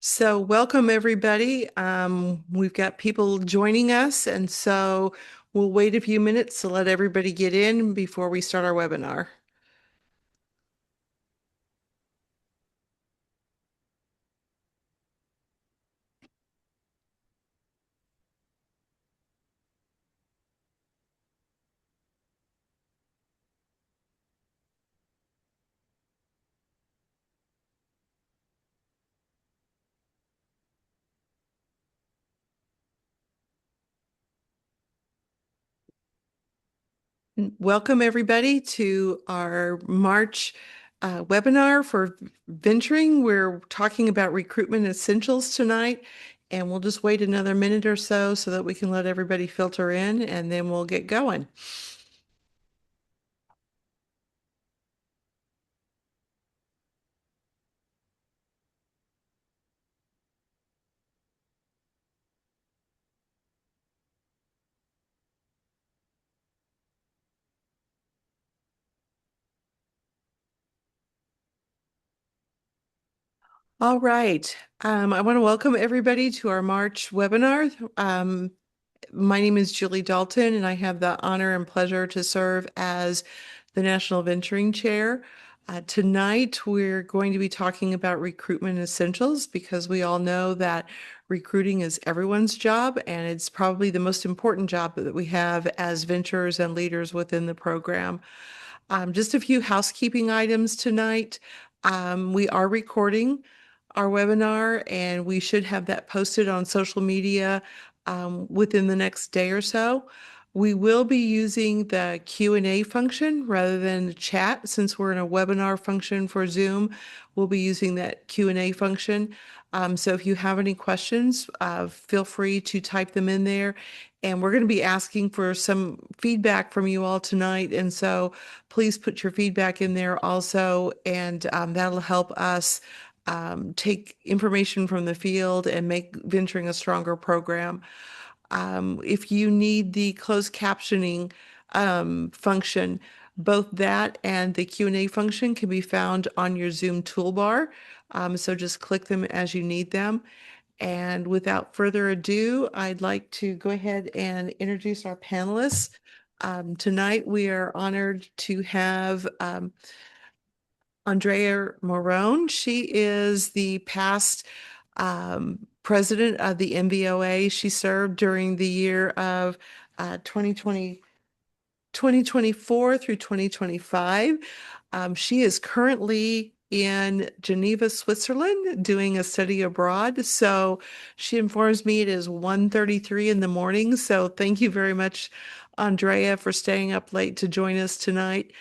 So welcome everybody. We've got people joining us, and so we'll wait a few minutes to let everybody get in before we start our webinar. Welcome everybody to our March webinar for venturing. We're talking about recruitment essentials tonight, and we'll just wait another minute or so that we can let everybody filter in, and then we'll get going. All right. I want to welcome everybody to our March webinar. My name is Julie Dalton, and I have the honor and pleasure to serve as the National Venturing Chair. Tonight, we're going to be talking about recruitment essentials because we all know that recruiting is everyone's job, and it's probably the most important job that we have as venturers and leaders within the program. Just a few housekeeping items tonight. We are recording our webinar, and we should have that posted on social media within the next day or so. We will be using the Q&A function rather than the chat. Since we're in a webinar function for Zoom, we'll be using that Q&A function. So if you have any questions, feel free to type them in there. And we're going to be asking for some feedback from you all tonight. And so please put your feedback in there also, and that'll help us take information from the field and make venturing a stronger program. If you need the closed captioning function, both that and the Q&A function can be found on your Zoom toolbar. So just click them as you need them. And without further ado, I'd like to go ahead and introduce our panelists. Tonight, we are honored to have Andrea Morone. She is the past president of the MVOA. She served during the year of 2024 through 2025. She is currently in Geneva, Switzerland, doing a study abroad. So she informs me it is 1:33 in the morning. So thank you very much, Andrea, for staying up late to join us tonight.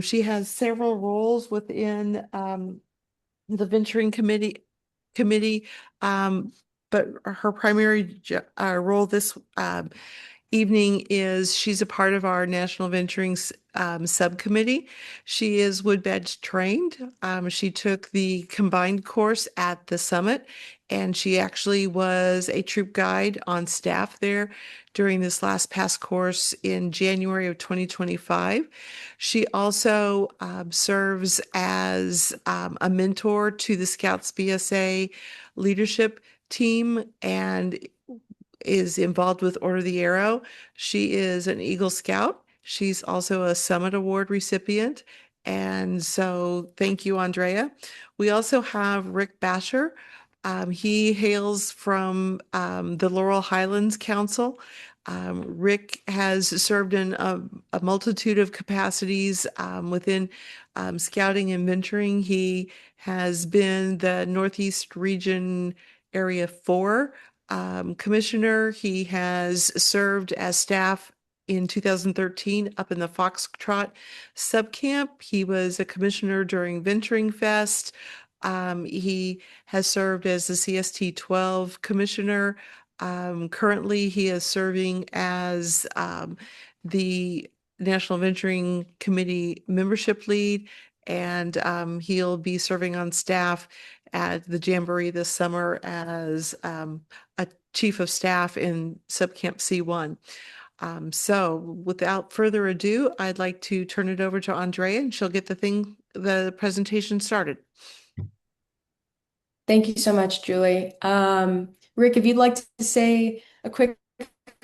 She has several roles within the venturing committee, um, but her primary role this evening is she's a part of our National Venturing subcommittee. She is wood badge trained. She took the combined course at the summit, and she actually was a troop guide on staff there during this last past course in January of 2025. She also serves as a mentor to the Scouts BSA leadership team and is involved with Order the Arrow. She is an Eagle Scout. She's also a Summit Award recipient. And so thank you, Andrea. We also have Rick Basher. He hails from the Laurel Highlands Council. Rick has served in a multitude of capacities within scouting and venturing. He has been the Northeast Region Area 4 commissioner. He has served as staff in 2013 up in the Foxtrot subcamp. He was a commissioner during Venturing Fest. He has served as the CST 12 commissioner. Currently, he is serving as the National Venturing Committee membership lead, and he'll be serving on staff at the Jamboree this summer as a chief of staff in Subcamp C1. So without further ado, I'd like to turn it over to Andrea, and she'll get the presentation started. Thank you so much, Julie. Rick, if you'd like to say a quick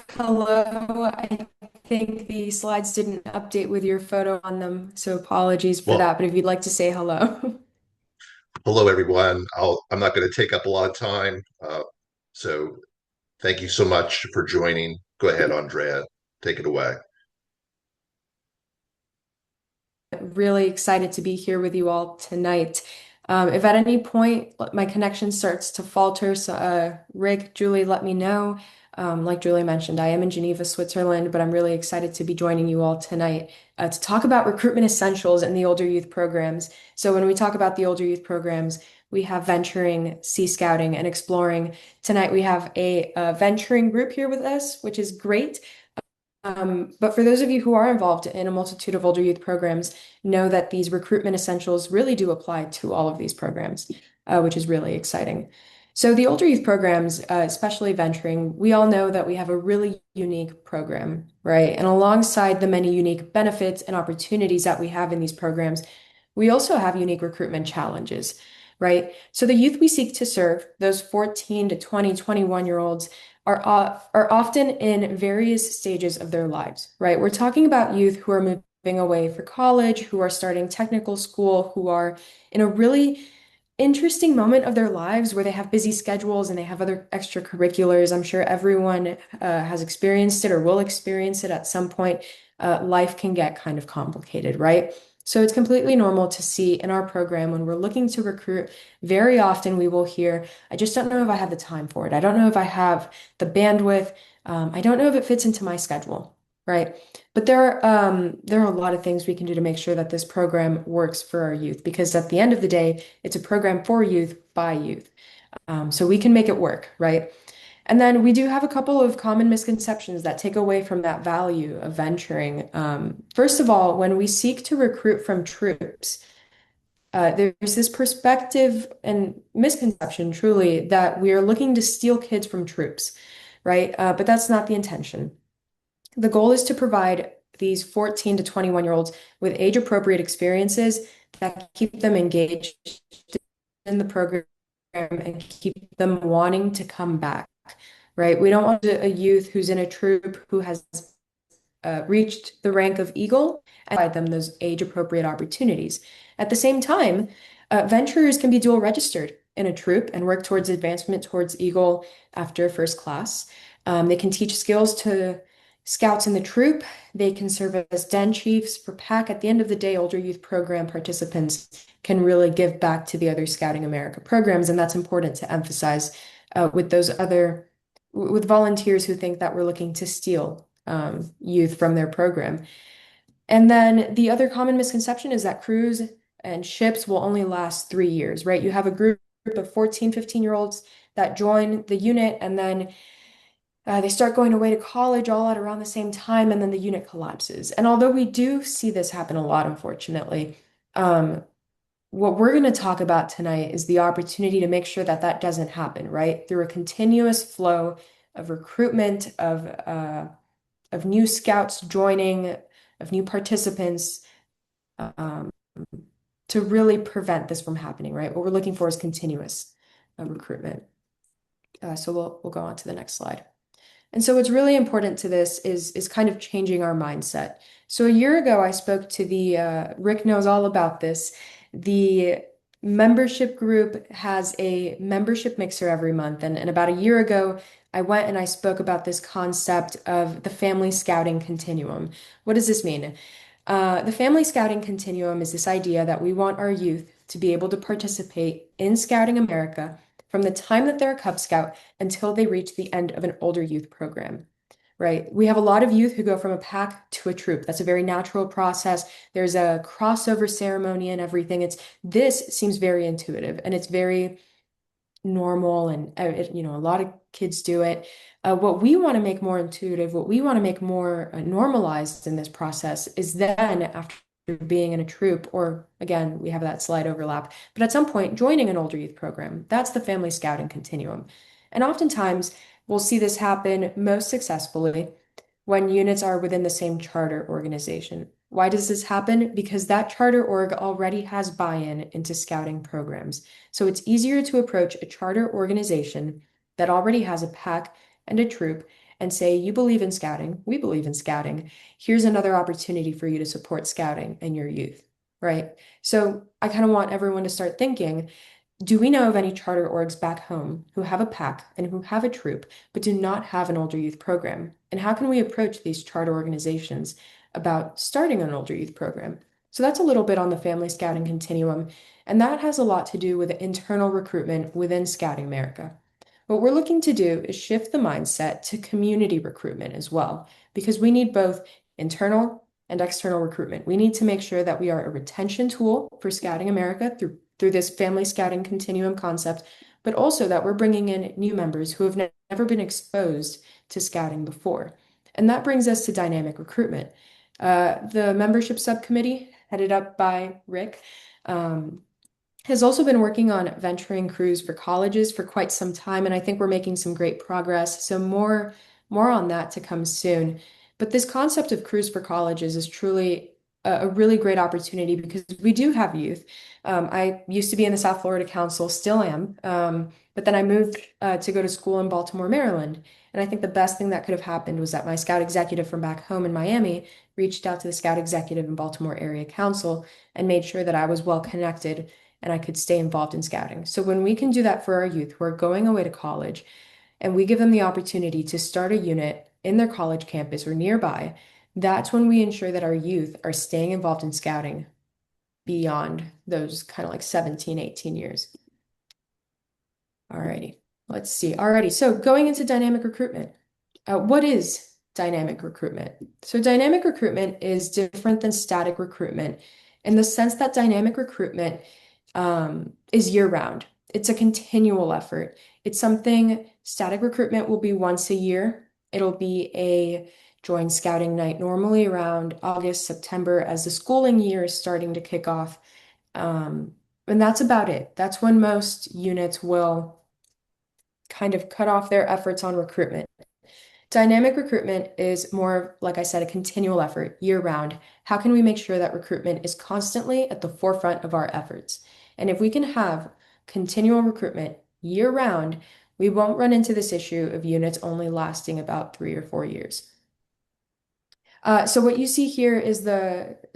hello, I think the slides didn't update with your photo on them, so apologies for Well, that. But if you'd like to say hello. hello everyone. I'm not going to take up a lot of time. So thank you so much for joining. Go ahead, Andrea. Take it away. Really excited to be here with you all tonight. If at any point my connection starts to falter, so Rick, Julie, let me know. Like Julie mentioned, I am in Geneva, Switzerland, but I'm really excited to be joining you all tonight to talk about recruitment essentials in the older youth programs. So when we talk about the older youth programs, we have venturing, sea scouting, and exploring. Tonight we have a venturing group here with us, which is great. But for those of you who are involved in a multitude of older youth programs, know that these recruitment essentials really do apply to all of these programs, which is really exciting. So the older youth programs, especially venturing, we all know that we have a really unique program, right? And alongside the many unique benefits and opportunities that we have in these programs, we also have unique recruitment challenges, right? So the youth we seek to serve, those 14 to 20, 21-year-olds, are often in various stages of their lives, right? We're talking about youth who are moving away for college, who are starting technical school, who are in a really interesting moment of their lives where they have busy schedules and they have other extracurriculars. I'm sure everyone has experienced it or will experience it at some point. Life can get kind of complicated, right? So it's completely normal to see in our program when we're looking to recruit, very often we will hear, I just don't know if I have the time for it. I don't know if I have the bandwidth. I don't know if it fits into my schedule, right? But there are a lot of things we can do to make sure that this program works for our youth because at the end of the day, it's a program for youth by youth. So we can make it work, right? And then we do have a couple of common misconceptions that take away from that value of venturing. First of all, when we seek to recruit from troops, there's this perspective and misconception, truly, that we are looking to steal kids from troops, right? But that's not the intention. The goal is to provide these 14 to 21-year-olds with age-appropriate experiences that keep them engaged in the program and keep them wanting to come back, right? We don't want a youth who's in a troop who has reached the rank of Eagle and provide them those age-appropriate opportunities. At the same time, venturers can be dual registered in a troop and work towards advancement towards Eagle after first class. They can teach skills to scouts in the troop. They can serve as den chiefs for pack. At the end of the day, older youth program participants can really give back to the other Scouting America programs, and that's important to emphasize with those other with volunteers who think that we're looking to steal youth from their program. And then the other common misconception is that crews and ships will only last 3 years, right? You have a group of 14, 15-year-olds that join the unit and then they start going away to college all at around the same time, and then the unit collapses. And although we do see this happen a lot, unfortunately, um, what we're going to talk about tonight is the opportunity to make sure that that doesn't happen, right? Through a continuous flow of recruitment, of new scouts joining, of new participants, um, to really prevent this from happening, right? What we're looking for is continuous recruitment. So we'll go on to the next slide. And so what's really important to this is kind of changing our mindset. So a year ago, I spoke to the Rick knows all about this. The membership group has a membership mixer every month, and about a year ago, I went and I spoke about this concept of the family scouting continuum. What does this mean? The family scouting continuum is this idea that we want our youth to be able to participate in Scouting America from the time that they're a Cub Scout until they reach the end of an older youth program, right? We have a lot of youth who go from a pack to a troop. That's a very natural process. There's a crossover ceremony and everything. This seems very intuitive and it's very normal and a lot of kids do it. What we want to make more intuitive, what we want to make more normalized in this process is then after being in a troop, or again, we have that slide overlap, but at some point joining an older youth program. That's the family scouting continuum. And oftentimes we'll see this happen most successfully when units are within the same charter organization. Why does this happen? Because that charter org already has buy-in into scouting programs. So it's easier to approach a charter organization that already has a pack and a troop and say, you believe in scouting, we believe in scouting. Here's another opportunity for you to support scouting and your youth, right? So I kind of want everyone to start thinking, do we know of any charter orgs back home who have a pack and who have a troop, but do not have an older youth program? And how can we approach these charter organizations about starting an older youth program? So that's a little bit on the family scouting continuum, and that has a lot to do with internal recruitment within Scouting America. What we're looking to do is shift the mindset to community recruitment as well, because we need both internal and external recruitment. We need to make sure that we are a retention tool for Scouting America through this family scouting continuum concept, but also that we're bringing in new members who have never been exposed to scouting before. And that brings us to dynamic recruitment. The membership subcommittee, headed up by Rick, has also been working on venturing crews for colleges for quite some time, and I think we're making some great progress. So more on that to come soon. But this concept of crews for colleges is truly a really great opportunity because we do have youth. I used to be in the South Florida Council, still am, but then I moved to go to school in Baltimore, Maryland. And I think the best thing that could have happened was that my scout executive from back home in Miami reached out to the scout executive in Baltimore Area Council and made sure that I was well connected and I could stay involved in scouting. So when we can do that for our youth who are going away to college and we give them the opportunity to start a unit in their college campus or nearby, that's when we ensure that our youth are staying involved in scouting beyond those kind of like 17, 18 years. Alrighty, let's see. Alrighty, so going into dynamic recruitment. What is dynamic recruitment? So dynamic recruitment is different than static recruitment in the sense that dynamic recruitment is year-round. It's a continual effort. It's something static recruitment will be once a year. It'll be a join scouting night, normally around August, September, as the schooling year is starting to kick off. And that's about it. That's when most units will kind of cut off their efforts on recruitment. Dynamic recruitment is more, like I said, a continual effort year-round. How can we make sure that recruitment is constantly at the forefront of our efforts? And if we can have continual recruitment year-round, we won't run into this issue of units only lasting about 3 or 4 years. So what you see here is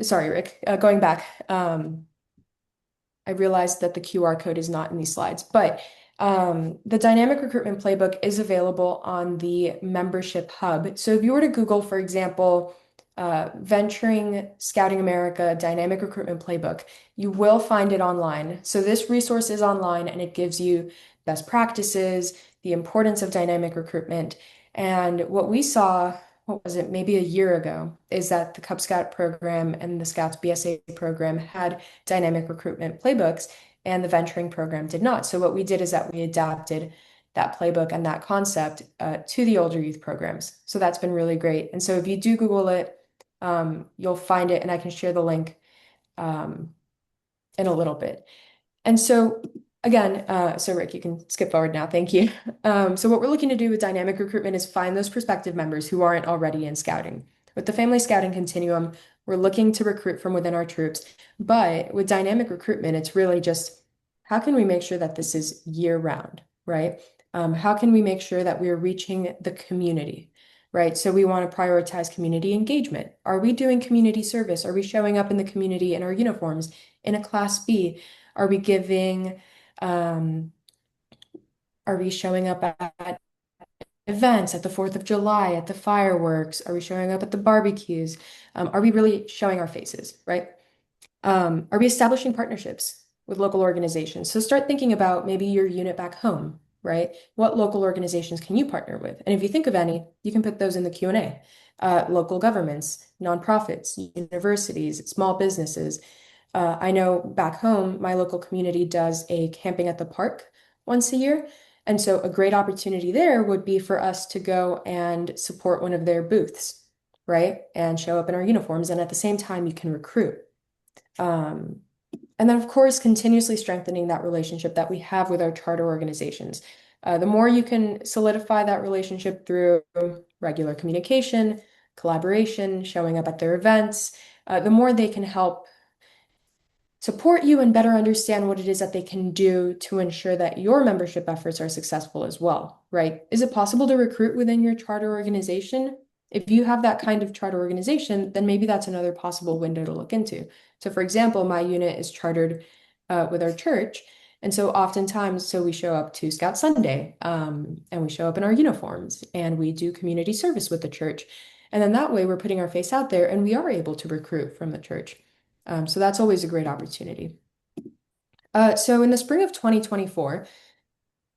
sorry, Rick, going back. I realized that the QR code is not in these slides, but the dynamic recruitment playbook is available on the membership hub. So if you were to Google, for example, Venturing Scouting America Dynamic Recruitment Playbook, you will find it online. So this resource is online and it gives you best practices, the importance of dynamic recruitment. And what we saw, what was it, maybe a year ago, is that the Cub Scout program and the Scouts BSA program had dynamic recruitment playbooks and the venturing program did not. So what we did is that we adapted that playbook and that concept to the older youth programs. So that's been really great. And so if you do Google it, you'll find it and I can share the link in a little bit. And so again, so Rick, you can skip forward now. Thank you. So what we're looking to do with dynamic recruitment is find those prospective members who aren't already in scouting. With the family scouting continuum, we're looking to recruit from within our troops. But with dynamic recruitment, it's really just how can we make sure that this is year round, right? How can we make sure that we are reaching the community, right? So we want to prioritize community engagement. Are we doing community service? Are we showing up in the community in our uniforms in a Class B? Are we giving, are we showing up at events, at the 4th of July, at the fireworks? Are we showing up at the barbecues? Are we really showing our faces, right? Are we establishing partnerships with local organizations? So start thinking about maybe your unit back home, right? What local organizations can you partner with? And if you think of any, you can put those in the Q&A. Local governments, nonprofits, universities, small businesses. I know back home, my local community does a camping at the park once a year. And so a great opportunity there would be for us to go and support one of their booths, right? And show up in our uniforms. And at the same time, you can recruit. And then, of course, continuously strengthening that relationship that we have with our charter organizations. The more you can solidify that relationship through regular communication, collaboration, showing up at their events, the more they can help support you and better understand what it is that they can do to ensure that your membership efforts are successful as well, right? Is it possible to recruit within your charter organization? If you have that kind of charter organization, then maybe that's another possible window to look into. So, for example, my unit is chartered with our church. And so oftentimes, so we show up to Scout Sunday, and we show up in our uniforms, and we do community service with the church. And then that way we're putting our face out there and we are able to recruit from the church. So that's always a great opportunity. So in the spring of 2024,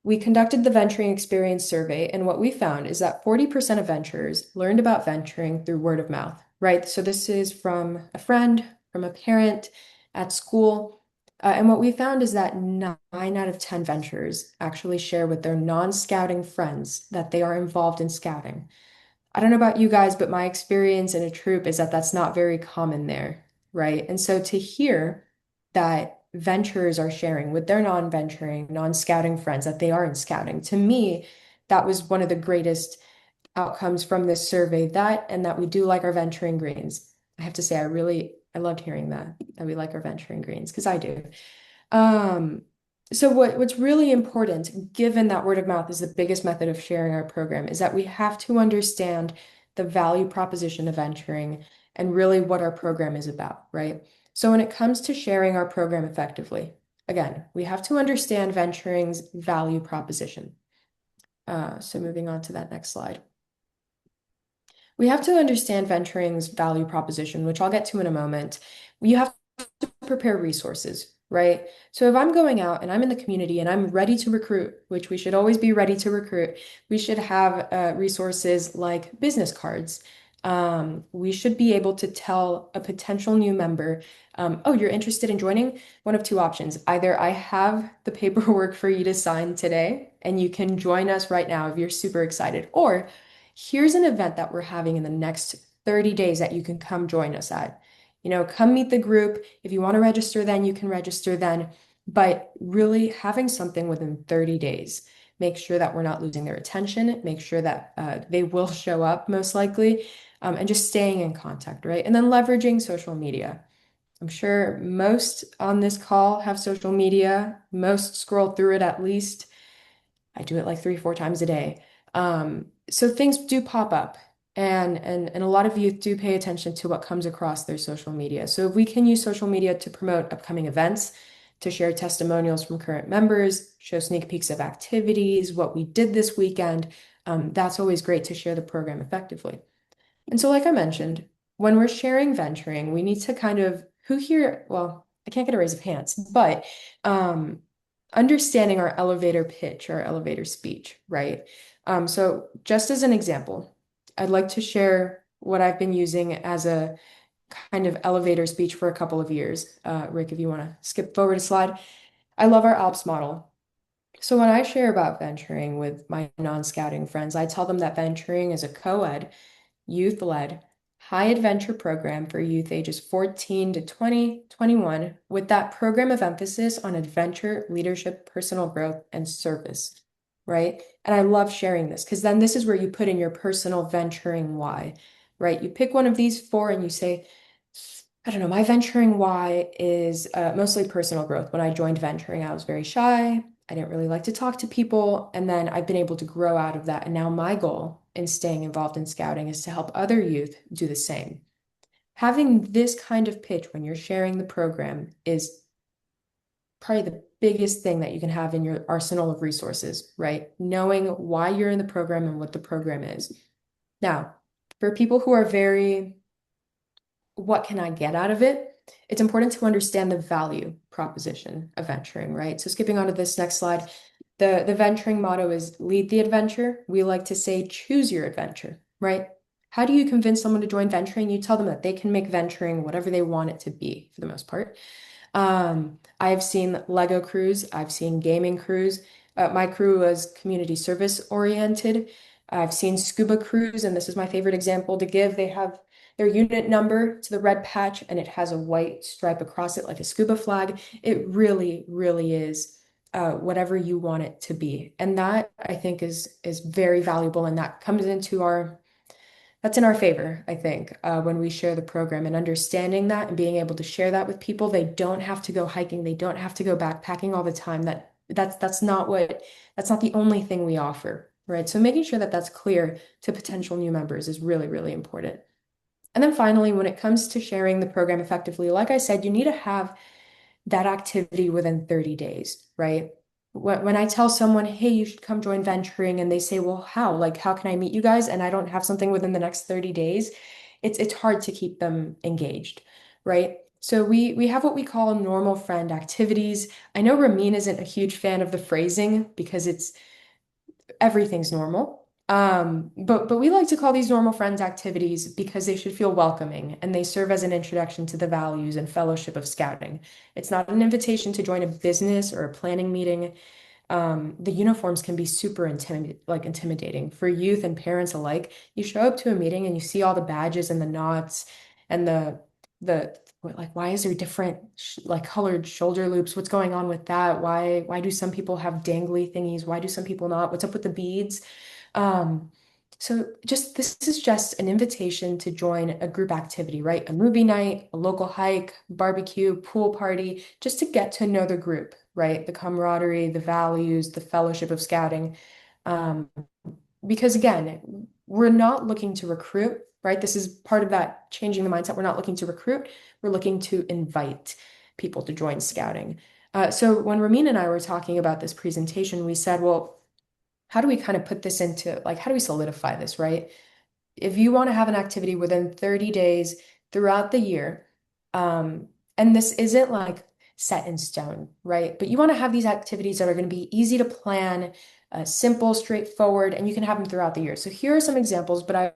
we conducted the Venturing Experience Survey, and what we found is that 40% of venturers learned about venturing through word of mouth, right? So this is from a friend, from a parent, at school. And what we found is that 9 out of 10 venturers actually share with their non-scouting friends that they are involved in scouting. I don't know about you guys, but my experience in a troop is that that's not very common there, right? And so to hear that venturers are sharing with their non-venturing, non-scouting friends that they are in scouting, to me, that was one of the greatest outcomes from this survey, that and that we do like our venturing greens. I have to say, I loved hearing that we like our venturing greens, because I do. So what's really important, given that word of mouth is the biggest method of sharing our program, is that we have to understand the value proposition of venturing and really what our program is about, right? So when it comes to sharing our program effectively, again, we have to understand venturing's value proposition. So moving on to that next slide. We have to understand venturing's value proposition, which I'll get to in a moment. You have to prepare resources, right? So if I'm going out and I'm in the community and I'm ready to recruit, which we should always be ready to recruit, we should have resources like business cards. We should be able to tell a potential new member, oh, you're interested in joining? One of two options. Either I have the paperwork for you to sign today and you can join us right now if you're super excited, or here's an event that we're having in the next 30 days that you can come join us at. Come meet the group. If you want to register then, you can register then. But really having something within 30 days, make sure that we're not losing their attention, make sure that they will show up most likely, and just staying in contact, right? And then leveraging social media. I'm sure most on this call have social media. Most scroll through it at least. I do it like 3, 4 times a day. So things do pop up, and a lot of youth do pay attention to what comes across their social media. So if we can use social media to promote upcoming events, to share testimonials from current members, show sneak peeks of activities, what we did this weekend, that's always great to share the program effectively. And so, like I mentioned, when we're sharing venturing, we need to kind of, who here, well, I can't get a raise of hands, but understanding our elevator pitch, our elevator speech, right? So just as an example, I'd like to share what I've been using as a kind of elevator speech for a couple of years. Rick, if you want to skip forward a slide. I love our ALPS model. So when I share about venturing with my non-scouting friends, I tell them that venturing is a co-ed, youth-led, high adventure program for youth ages 14 to 20, 21, with that program of emphasis on adventure, leadership, personal growth, and service, right? And I love sharing this because then this is where you put in your personal venturing why, right? You pick one of these four and you say, I don't know, my venturing why is mostly personal growth. When I joined venturing, I was very shy. I didn't really like to talk to people. And then I've been able to grow out of that. And now my goal in staying involved in scouting is to help other youth do the same. Having this kind of pitch when you're sharing the program is probably the biggest thing that you can have in your arsenal of resources, right? Knowing why you're in the program and what the program is. Now, for people who are very, what can I get out of it? It's important to understand the value proposition of venturing, right? So skipping on to this next slide, the venturing motto is lead the adventure. We like to say choose your adventure, right? How do you convince someone to join venturing? You tell them that they can make venturing whatever they want it to be for the most part. I've seen Lego crews, I've seen gaming crews. My crew was community service oriented. I've seen scuba crews, and this is my favorite example to give. They have their unit number to the red patch, and it has a white stripe across it like a scuba flag. It really, really is whatever you want it to be. And that I think is very valuable, and that comes into our that's in our favor, I think, when we share the program and understanding that and being able to share that with people. They don't have to go hiking, they don't have to go backpacking all the time. That's not the only thing we offer, right? So making sure that that's clear to potential new members is really, really important. And then finally, when it comes to sharing the program effectively, like I said, you need to have that activity within 30 days, right? When I tell someone, hey, you should come join venturing, and they say, well, how? Like, how can I meet you guys? And I don't have something within the next 30 days, it's hard to keep them engaged, right? So we have what we call normal friend activities. I know Ramin isn't a huge fan of the phrasing because it's everything's normal. But we like to call these normal friends activities because they should feel welcoming and they serve as an introduction to the values and fellowship of scouting. It's not an invitation to join a business or a planning meeting. The uniforms can be super intimidating for youth and parents alike. You show up to a meeting and you see all the badges and the knots and like why is there different like colored shoulder loops? What's going on with that? Why do some people have dangly thingies? Why do some people not? What's up with the beads? Um, so just this is just an invitation to join a group activity, right? A movie night, a local hike, barbecue, pool party, just to get to know the group, right? The camaraderie, the values, the fellowship of scouting. Um, because again, we're not looking to recruit, right? This is part of that changing the mindset. We're not looking to recruit, we're looking to invite people to join scouting. So when Ramin and I were talking about this presentation, we said, well, how do we kind of put this into like, how do we solidify this, right? If you want to have an activity within 30 days throughout the year, and this isn't like set in stone, right? But you want to have these activities that are going to be easy to plan, simple, straightforward, and you can have them throughout the year. So here are some examples, but I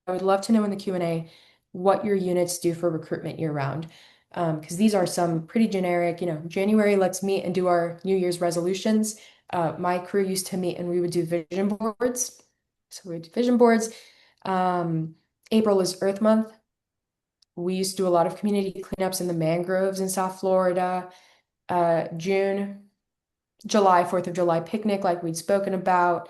would love to know in the Q&A what your units do for recruitment year round. Because these are some pretty generic, January, let's meet and do our New Year's resolutions. My crew used to meet and we would do vision boards. So we would do vision boards. April is Earth Month. We used to do a lot of community cleanups in the mangroves in South Florida. June, July, 4th of July picnic, like we'd spoken about.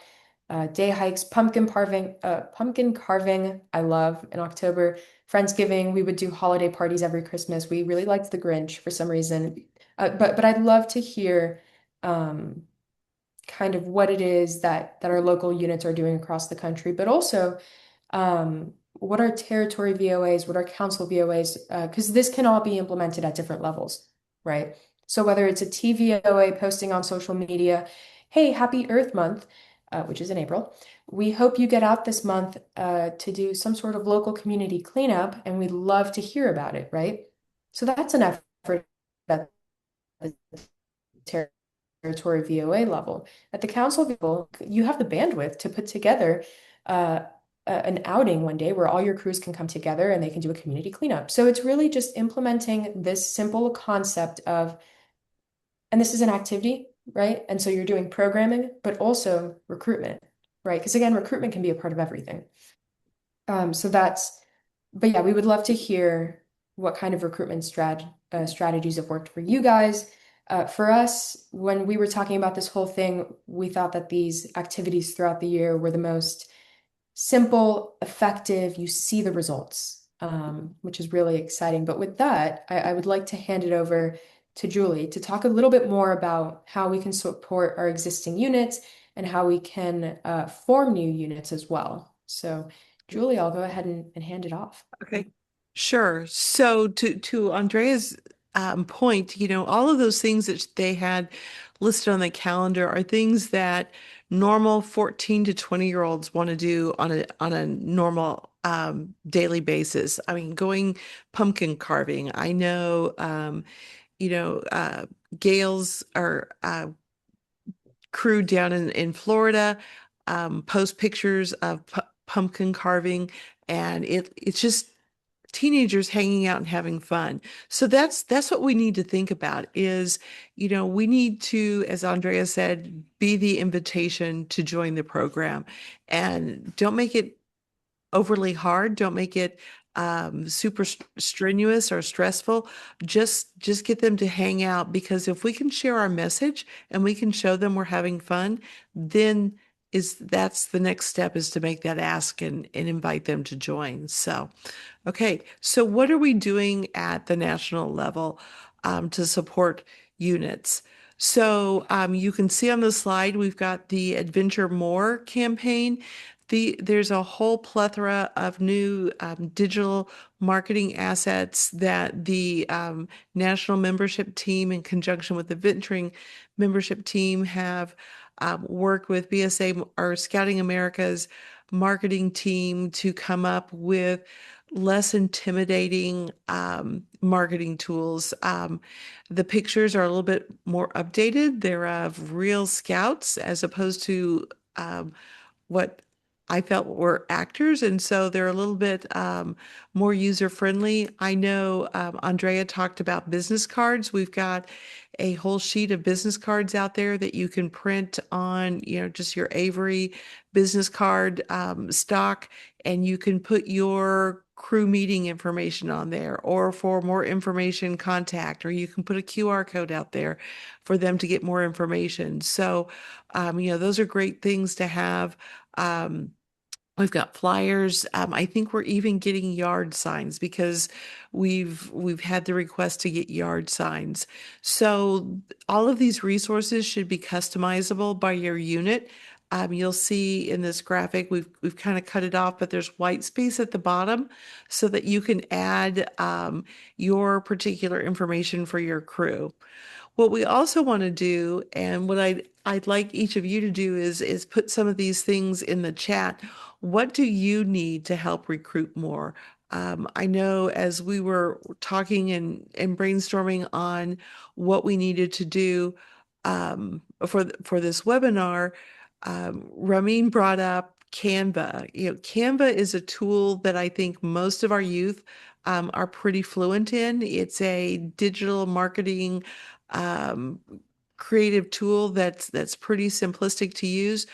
Day hikes, pumpkin carving, I love in October. Friendsgiving, we would do holiday parties every Christmas. We really liked the Grinch for some reason. But I'd love to hear kind of what it is that our local units are doing across the country, but also what are territory VOAs, what are council VOAs, because this can all be implemented at different levels, right? So whether it's a TVOA posting on social media, hey, happy Earth Month, which is in April, we hope you get out this month to do some sort of local community cleanup, and we'd love to hear about it, right? So that's an effort at the territory VOA level. At the council level, you have the bandwidth to put together an outing one day where all your crews can come together and they can do a community cleanup. So it's really just implementing this simple concept of, and this is an activity, right? And so you're doing programming, but also recruitment, right? Because again, recruitment can be a part of everything. But yeah, we would love to hear what kind of recruitment strategies have worked for you guys. For us, when we were talking about this whole thing, we thought that these activities throughout the year were the most simple, effective, you see the results, which is really exciting. But with that, I would like to hand it over to Julie to talk a little bit more about how we can support our existing units and how we can form new units as well. So Julie, I'll go ahead and hand it off. Okay, sure. So to Andrea's point, all of those things that they had listed on the calendar are things that normal 14 to 20-year-olds want to do on a normal daily basis. I mean, going pumpkin carving. I know Gail's or crew down in Florida post pictures of pumpkin carving, and it's just teenagers hanging out and having fun. So that's what we need to think about is, we need to, as Andrea said, be the invitation to join the program, and don't make it overly hard. Don't make it super strenuous or stressful. Just get them to hang out, because if we can share our message and we can show them we're having fun, then that's the next step, is to make that ask and invite them to join. So, okay. So what are we doing at the national level to support units? So you can see on the slide, we've got the Adventure More campaign. There's a whole plethora of new digital marketing assets that the national membership team, in conjunction with the Venturing membership team, have worked with BSA or Scouting America's marketing team to come up with less intimidating marketing tools. The pictures are a little bit more updated. They're of real scouts as opposed to what I felt were actors. And so they're a little bit more user friendly. I know Andrea talked about business cards. We've got a whole sheet of business cards out there that you can print on, just your Avery business card stock, and you can put your crew meeting information on there, or for more information, contact, or you can put a QR code out there for them to get more information. So, those are great things to have. We've got flyers. I think we're even getting yard signs because we've had the request to get yard signs. So all of these resources should be customizable by your unit. You'll see in this graphic, we've kind of cut it off, but there's white space at the bottom so that you can add your particular information for your crew. What we also want to do, and what I'd like each of you to do, is put some of these things in the chat. What do you need to help recruit more? I know as we were talking and brainstorming on what we needed to do for this webinar, Ramin brought up Canva. Canva is a tool that I think most of our youth are pretty fluent in. It's a digital marketing um, creative tool that's pretty simplistic to use.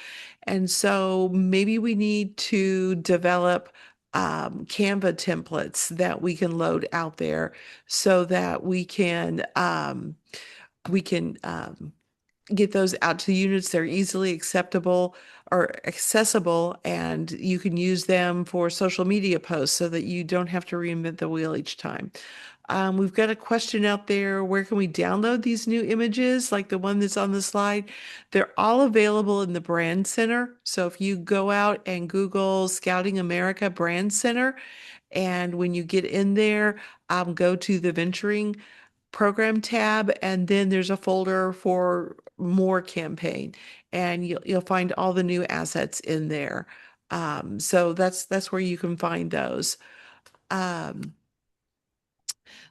And so maybe we need to develop Canva templates that we can load out there so that we can get those out to the units. They're easily acceptable or accessible, and you can use them for social media posts so that you don't have to reinvent the wheel each time. We've got a question out there. Where can we download these new images, like the one that's on the slide? They're all available in the Brand Center. So if you go out and Google Scouting America Brand Center, and when you get in there, go to the Venturing program tab, and then there's a folder for more campaign, and you'll find all the new assets in there. So that's where you can find those. Um,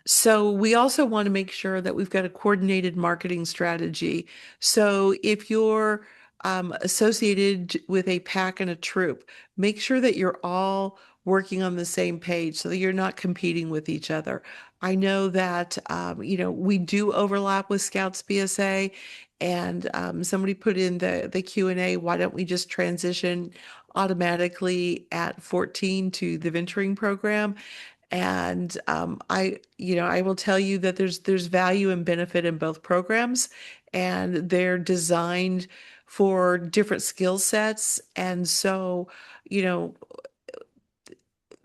so we also want to make sure that we've got a coordinated marketing strategy. So if you're associated with a pack and a troop, make sure that you're all working on the same page so that you're not competing with each other. I know that we do overlap with Scouts BSA, and somebody put in the Q&A, why don't we just transition automatically at 14 to the Venturing program? And I will tell you that there's value and benefit in both programs, and they're designed for different skill sets. And so, you know,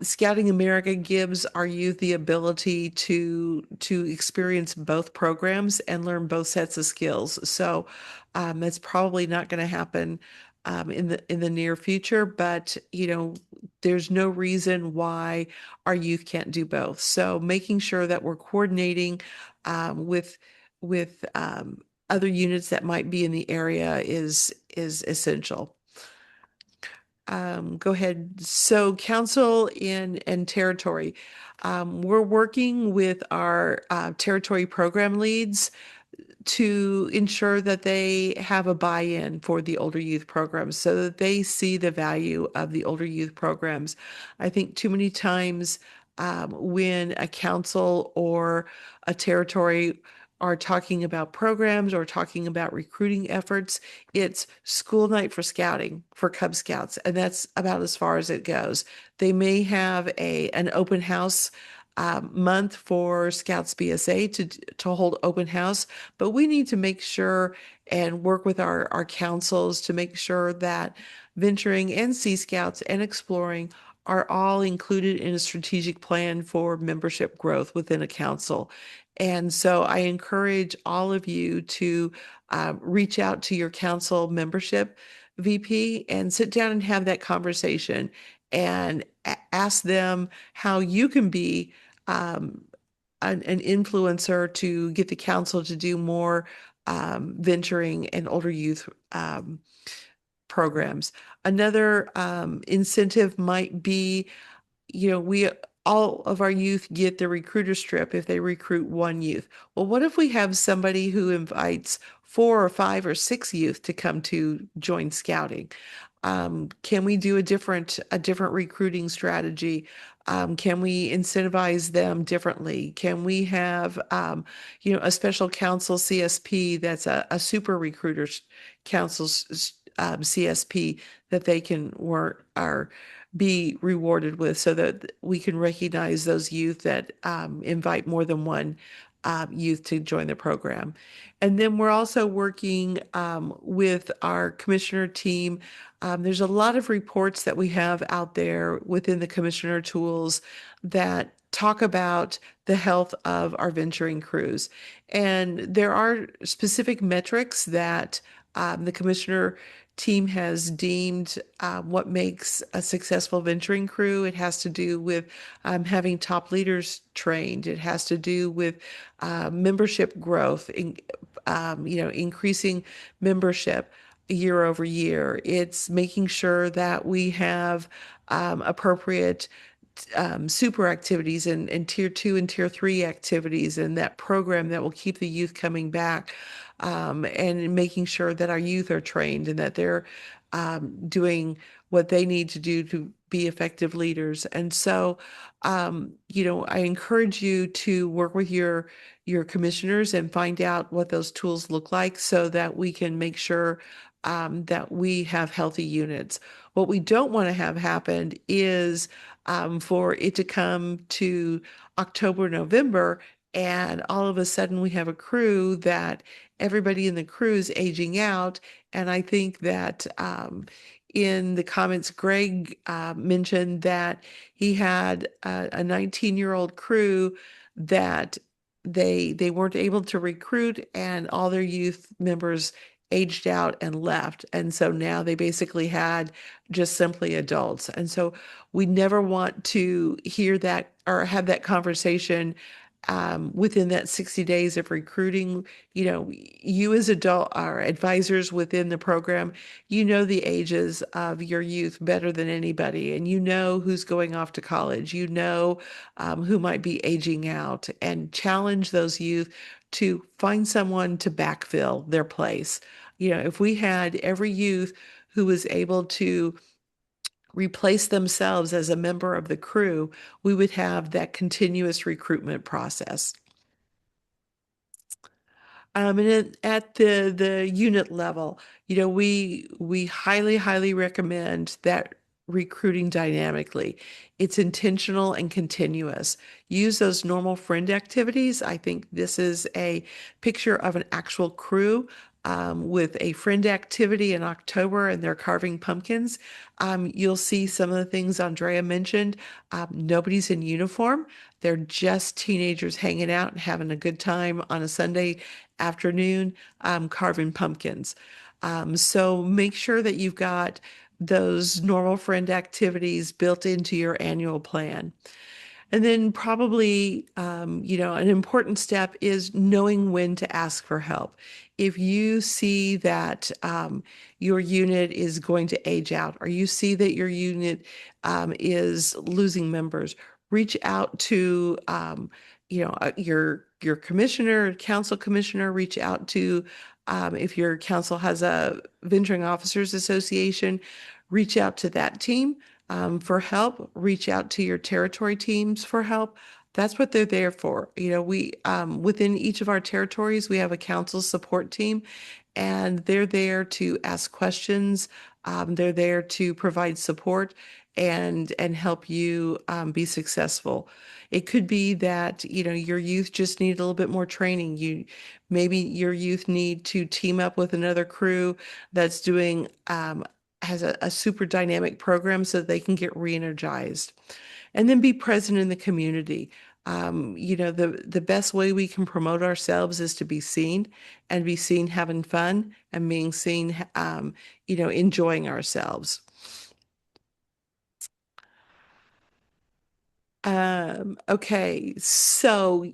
Scouting America gives our youth the ability to experience both programs and learn both sets of skills. So that's probably not going to happen in the near future, but there's no reason why our youth can't do both. So making sure that we're coordinating with other units that might be in the area is essential. Go ahead. So council and territory. We're working with our territory program leads to ensure that they have a buy-in for the older youth programs so that they see the value of the older youth programs. I think too many times when a council or a territory are talking about programs or talking about recruiting efforts, it's school night for scouting for Cub Scouts, and that's about as far as it goes. They may have an open house month for Scouts BSA to hold open house, but we need to make sure and work with our councils to make sure that venturing and Sea Scouts and exploring are all included in a strategic plan for membership growth within a council. And so I encourage all of you to reach out to your council membership VP and sit down and have that conversation and ask them how you can be um, an influencer to get the council to do more venturing and older youth programs. Another incentive might be, we all of our youth get the recruiter strip if they recruit one youth. Well, what if we have somebody who invites 4 or 5 or 6 youth to come to join scouting? Can we do a different recruiting strategy? Can we incentivize them differently? Can we have a special council CSP that's a super recruiter council CSP that they can work or be rewarded with so that we can recognize those youth that invite more than one youth to join the program. And then we're also working with our commissioner team. There's a lot of reports that we have out there within the commissioner tools that talk about the health of our venturing crews. And there are specific metrics that the commissioner team has deemed what makes a successful venturing crew. It has to do with having top leaders trained. It has to do with membership growth, increasing membership year over year. It's making sure that we have appropriate super activities and tier 2 and tier 3 activities and that program that will keep the youth coming back and making sure that our youth are trained and that they're doing what they need to do to be effective leaders. And so, I encourage you to work with your commissioners and find out what those tools look like so that we can make sure that we have healthy units. What we don't want to have happen is for it to come to October, November, and all of a sudden we have a crew that everybody in the crew is aging out. And I think that in the comments, Greg mentioned that he had a 19-year-old crew that they weren't able to recruit, and all their youth members aged out and left. And so now they basically had just simply adults. And so we never want to hear that or have that conversation within that 60 days of recruiting. You as adult or advisors within the program, the ages of your youth better than anybody, and who's going off to college, who might be aging out, and challenge those youth to find someone to backfill their place. If we had every youth who was able to replace themselves as a member of the crew, we would have that continuous recruitment process. And at the unit level, we highly recommend that recruiting dynamically. It's intentional and continuous. Use those normal friend activities. I think this is a picture of an actual crew with a friend activity in October, and they're carving pumpkins. You'll see some of the things Andrea mentioned. Nobody's in uniform. They're just teenagers hanging out and having a good time on a Sunday afternoon, carving pumpkins. So make sure that you've got those normal friend activities built into your annual plan. And then probably, an important step is knowing when to ask for help. If you see that your unit is going to age out, or you see that your unit is losing members, reach out to, your commissioner, council commissioner, reach out to, if your council has a venturing officers association, reach out to that team for help, reach out to your territory teams for help. That's what they're there for. We within each of our territories, we have a council support team, and they're there to ask questions. They're there to provide support and help you be successful. It could be that, your youth just need a little bit more training. Maybe your youth need to team up with another crew that's doing, has a super dynamic program so that they can get re-energized. And then be present in the community. The best way we can promote ourselves is to be seen and be seen having fun and being seen, enjoying ourselves. Okay, so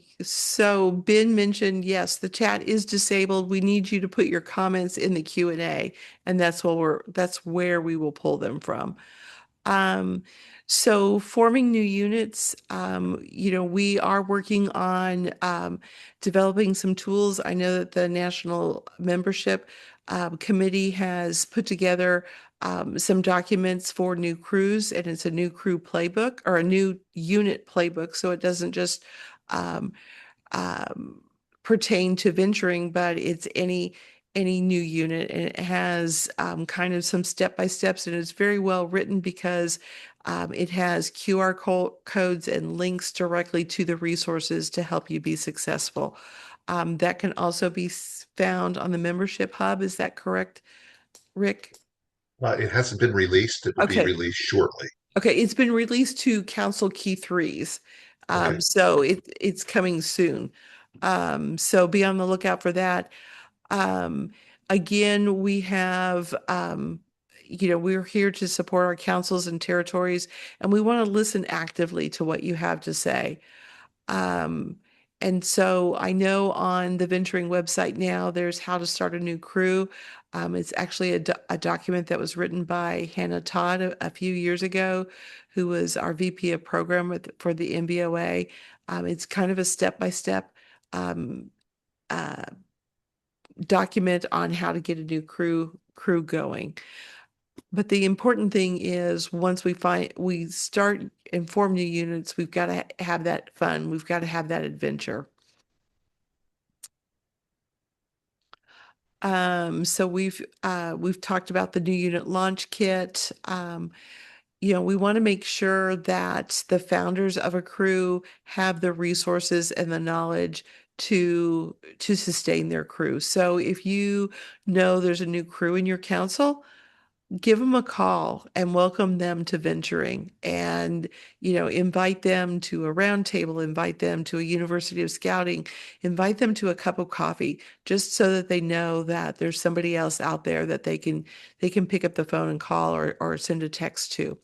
Ben mentioned, yes, the chat is disabled. We need you to put your comments in the Q&A, and that's where we will pull them from. Um, so forming new units, we are working on developing some tools. I know that the National Membership Committee has put together some documents for new crews, and it's a new crew playbook or a new unit playbook. So it doesn't just um, um, pertain to venturing, but it's any new unit, and it has kind of some step-by-steps, and it's very well written because it has QR codes and links directly to the resources to help you be successful. That can also be found on the membership hub. Is that correct, Rick? It hasn't been released. It will be Okay. released shortly. Okay, it's been released to Council Key 3s. Okay. So it's coming soon. So be on the lookout for that. Um, Again, we're here to support our councils and territories, and we want to listen actively to what you have to say. Um, and so I know on the Venturing website now, there's how to start a new crew. It's actually a document that was written by Hannah Todd a few years ago, who was our VP of program for the MBOA. It's kind of a step-by-step um, uh, document on how to get a new crew going. But the important thing is once we start and form new units, we've got to have that fun. We've got to have that adventure. So we've talked about the new unit launch kit. We want to make sure that the founders of a crew have the resources and the knowledge to sustain their crew. So if you know there's a new crew in your council, give them a call and welcome them to venturing, and invite them to a round table, invite them to a University of Scouting, invite them to a cup of coffee, just so that they know that there's somebody else out there that they can pick up the phone and call or send a text to.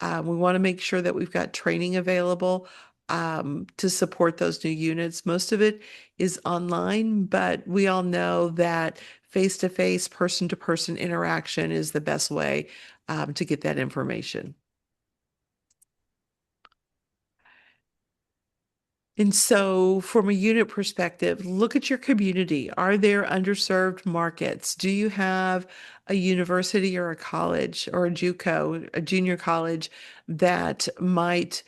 We want to make sure that we've got training available to support those new units. Most of it is online, but we all know that face-to-face, person-to-person interaction is the best way to get that information. And so from a unit perspective, look at your community. Are there underserved markets? Do you have a university or a college or a JUCO, a junior college that might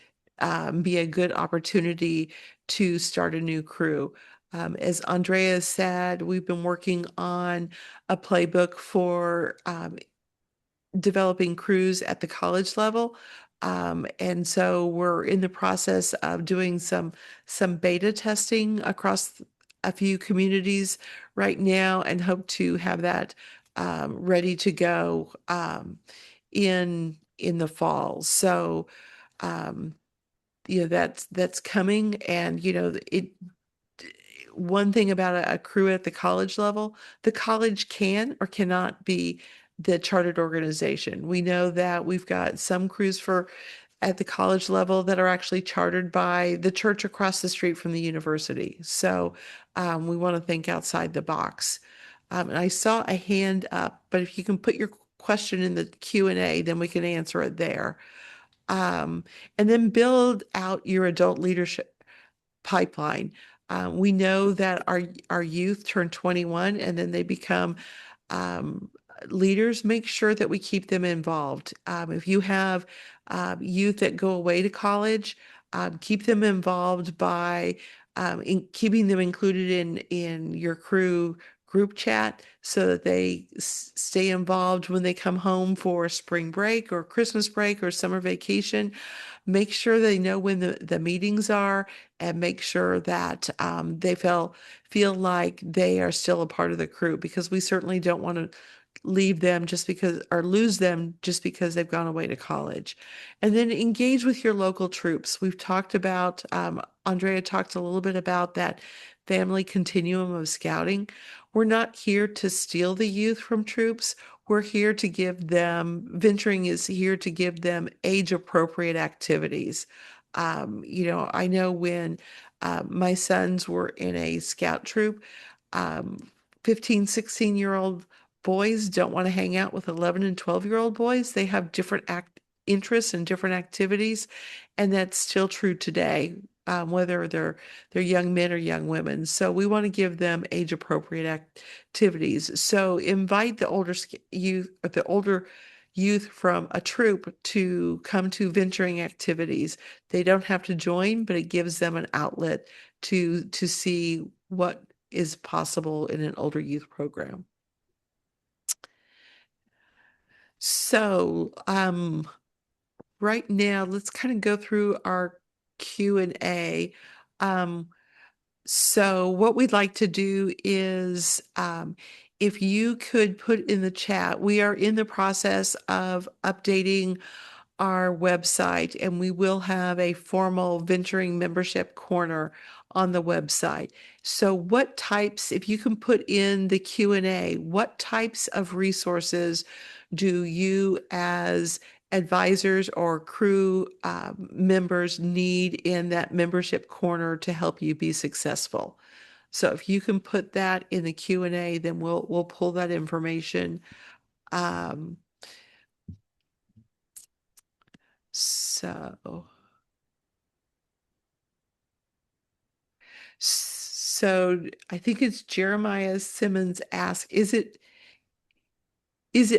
be a good opportunity to start a new crew? As Andrea said, we've been working on a playbook for developing crews at the college level. And so we're in the process of doing some beta testing across a few communities right now, and hope to have that ready to go in the fall. So um, that's coming, and it one thing about a crew at the college level, the college can or cannot be the chartered organization. We know that we've got some crews at the college level that are actually chartered by the church across the street from the university. So we want to think outside the box. And I saw a hand up, but if you can put your question in the Q&A, then we can answer it there. And then build out your adult leadership pipeline. We know that our youth turn 21 and then they become um, leaders. Make sure that we keep them involved. If you have youth that go away to college, keep them involved by keeping them included in your crew group chat so that they stay involved when they come home for spring break or Christmas break or summer vacation. Make sure they know when the meetings are, and make sure that they feel like they are still a part of the crew, because we certainly don't want to leave them just because, or lose them just because they've gone away to college. And then engage with your local troops. We've talked about, Andrea talked a little bit about that family continuum of scouting. We're not here to steal the youth from troops. We're here to give them, venturing is here to give them age appropriate activities. I know when my sons were in a scout troop, um, 15, 16-year-old boys don't want to hang out with 11 and 12-year-old boys. They have different interests and different activities, and that's still true today, whether they're young men or young women. So we want to give them age appropriate activities. So invite the older youth from a troop to come to venturing activities. They don't have to join, but it gives them an outlet to see what is possible in an older youth program. So, right now, let's kind of go through our Q&A. Um, so what we'd like to do is, if you could put in the chat, we are in the process of updating our website, and we will have a formal venturing membership corner on the website. So what types, if you can put in the Q&A, what types of resources do you as advisors or crew members need in that membership corner to help you be successful? So if you can put that in the Q&A, then we'll pull that information. Um, so So I think it's Jeremiah Simmons asked, is it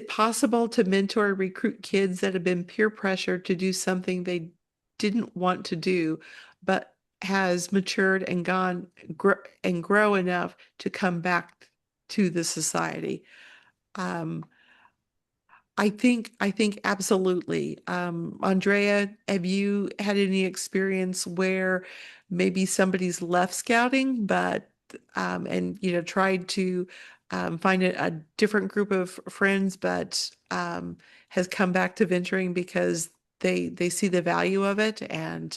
possible to mentor and recruit kids that have been peer pressured to do something they didn't want to do, but has matured and grow enough to come back to the society? Um, I think absolutely. Andrea, have you had any experience where maybe somebody's left scouting, but and tried to find a different group of friends, but has come back to venturing because they see the value of it, and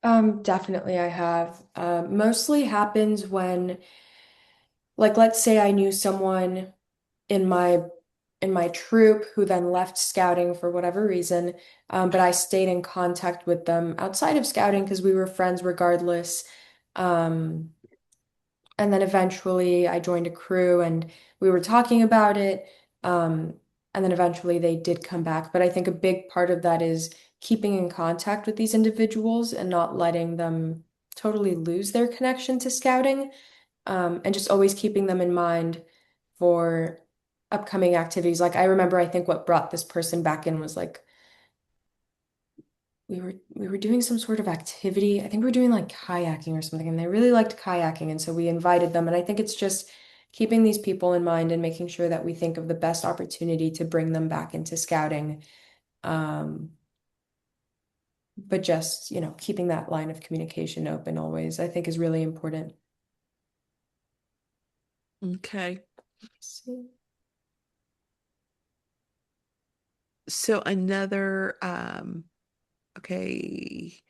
Definitely I have. Mostly happens when, like, let's say I knew someone in my troop who then left scouting for whatever reason, but I stayed in contact with them outside of scouting because we were friends regardless. Um, and then eventually I joined a crew and we were talking about it. Um, and then eventually they did come back. But I think a big part of that is keeping in contact with these individuals and not letting them totally lose their connection to scouting, and just always keeping them in mind for upcoming activities. Like I remember, I think what brought this person back in was like we were doing some sort of activity. I think we were doing like kayaking or something, and they really liked kayaking, and so we invited them. And I think it's just keeping these people in mind and making sure that we think of the best opportunity to bring them back into scouting. Um, but just, keeping that line of communication open always, I think is really important. okay. Let's see. So okay.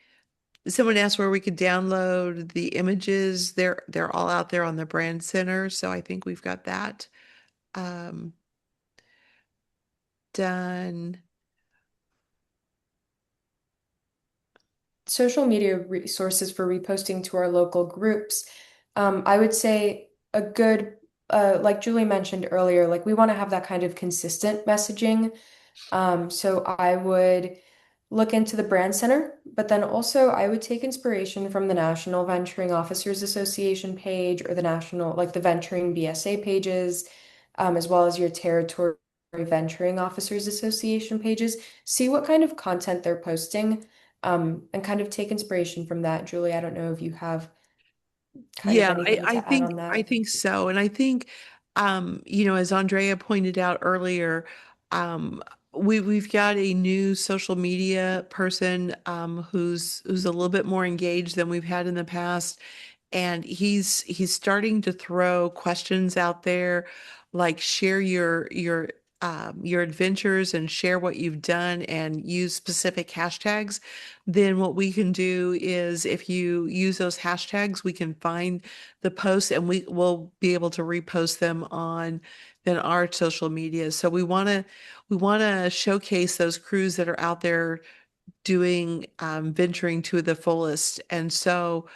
Someone asked where we could download the images. They're all out there on the brand center, so I think we've got that um, done. Social media resources for reposting to our local groups. I would say a good, like Julie mentioned earlier, like we want to have that kind of consistent messaging. So I would look into the brand center, but then also I would take inspiration from the National Venturing Officers Association page or the national, like the Venturing BSA pages, as well as your Territory Venturing Officers Association pages. See what kind of content they're posting, and kind of take inspiration from that. Julie, I don't know if you have kind of Yeah, I, anything I to add think on I that? think so. And I think as Andrea pointed out earlier, um we've got a new social media person who's a little bit more engaged than we've had in the past. And he's starting to throw questions out there, like share your adventures and share what you've done and use specific hashtags. Then what we can do is if you use those hashtags, we can find the posts and we will be able to repost them on then our social media. So we want to showcase those crews that are out there doing venturing to the fullest. And so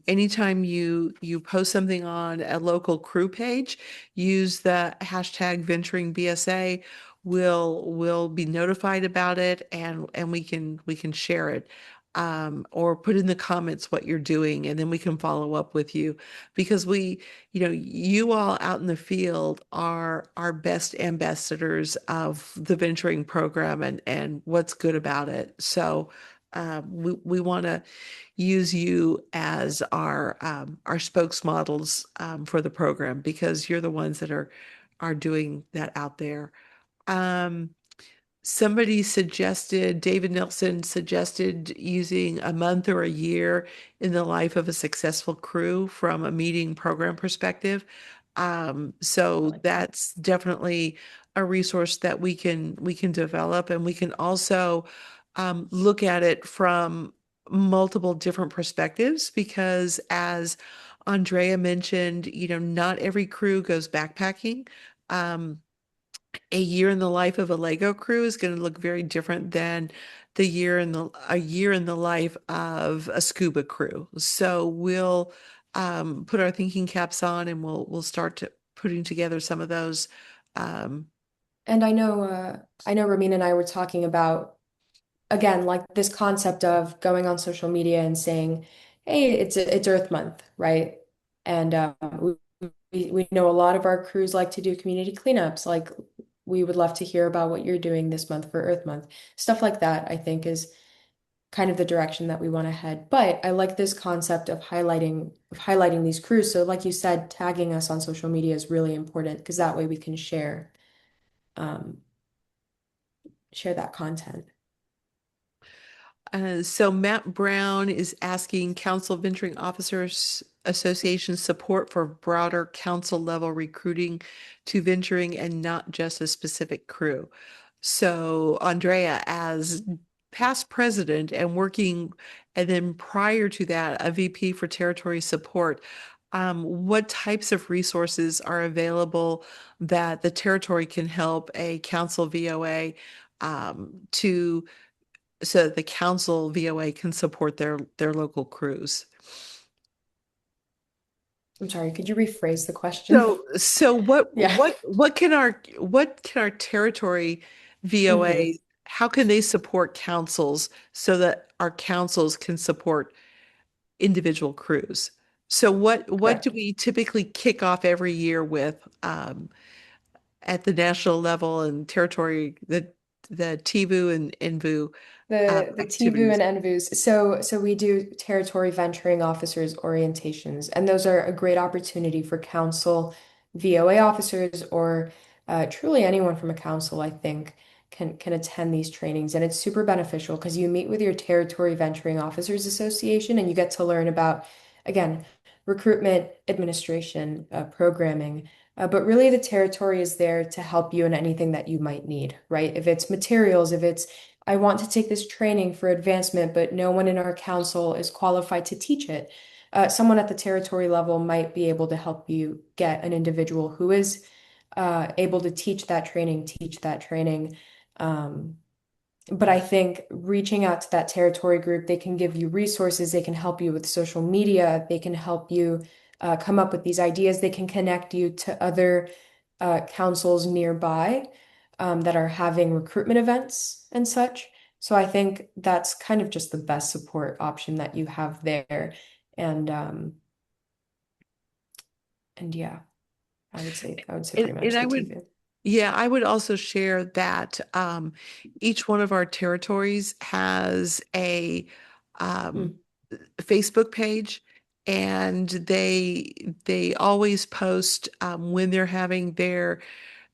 anytime you post something on a local crew page, use the hashtag venturing BSA. We'll be notified about it and we can share it. Or put in the comments what you're doing, and then we can follow up with you because you all out in the field are our best ambassadors of the venturing program and what's good about it. So we want to use you as our spokesmodels for the program because you're the ones that are doing that out there. Um, Somebody suggested, David Nelson suggested using a month or a year in the life of a successful crew from a meeting program perspective. I So like that. that's definitely a resource that we can develop, and we can also look at it from multiple different perspectives because as Andrea mentioned, not every crew goes backpacking. Um, a year in the life of a Lego crew is going to look very different than a year in the life of a scuba crew. So we'll put our thinking caps on and we'll start putting together some of those. Um, And I know Ramin and I were talking about, again, like this concept of going on social media and saying, "Hey, it's Earth Month, right?" And we know a lot of our crews like to do community cleanups. Like, we would love to hear about what you're doing this month for Earth Month. Stuff like that, I think, is kind of the direction that we want to head. But I like this concept of highlighting these crews. So, like you said, tagging us on social media is really important because that way we can um, share that content. So Matt Brown is asking Council Venturing Officers Association support for broader council level recruiting to venturing and not just a specific crew. So Andrea, as past president and working, and then prior to that, a VP for territory support, what types of resources are available that the territory can help a council VOA to so that the council VOA can support their local crews. I'm sorry, could you rephrase the question? So what Yeah. what what can our territory hmm VOA, how can they support councils so that our councils can support individual crews? So what do Correct. we typically kick off every year with at the national level and territory, the TVU and NVU The TVU activities? and NVUs. So we do territory venturing officers orientations, and those are a great opportunity for council VOA officers or truly anyone from a council, I think, can attend these trainings. And it's super beneficial because you meet with your Territory Venturing Officers Association and you get to learn about, again, recruitment, administration, programming. But really, the territory is there to help you in anything that you might need, right? If it's materials, if it's I want to take this training for advancement, but no one in our council is qualified to teach it. Someone at the territory level might be able to help you get an individual who is able to teach that training. Um, but I think reaching out to that territory group, they can give you resources, they can help you with social media, they can help you come up with these ideas, they can connect you to other councils nearby that are having recruitment events and such. So I think that's kind of just the best support option that you have there. And and yeah, I would say And, pretty and much I the would, TV. yeah, I would also share that each one of our territories has a um, Mm, Facebook page, and they always post when they're having their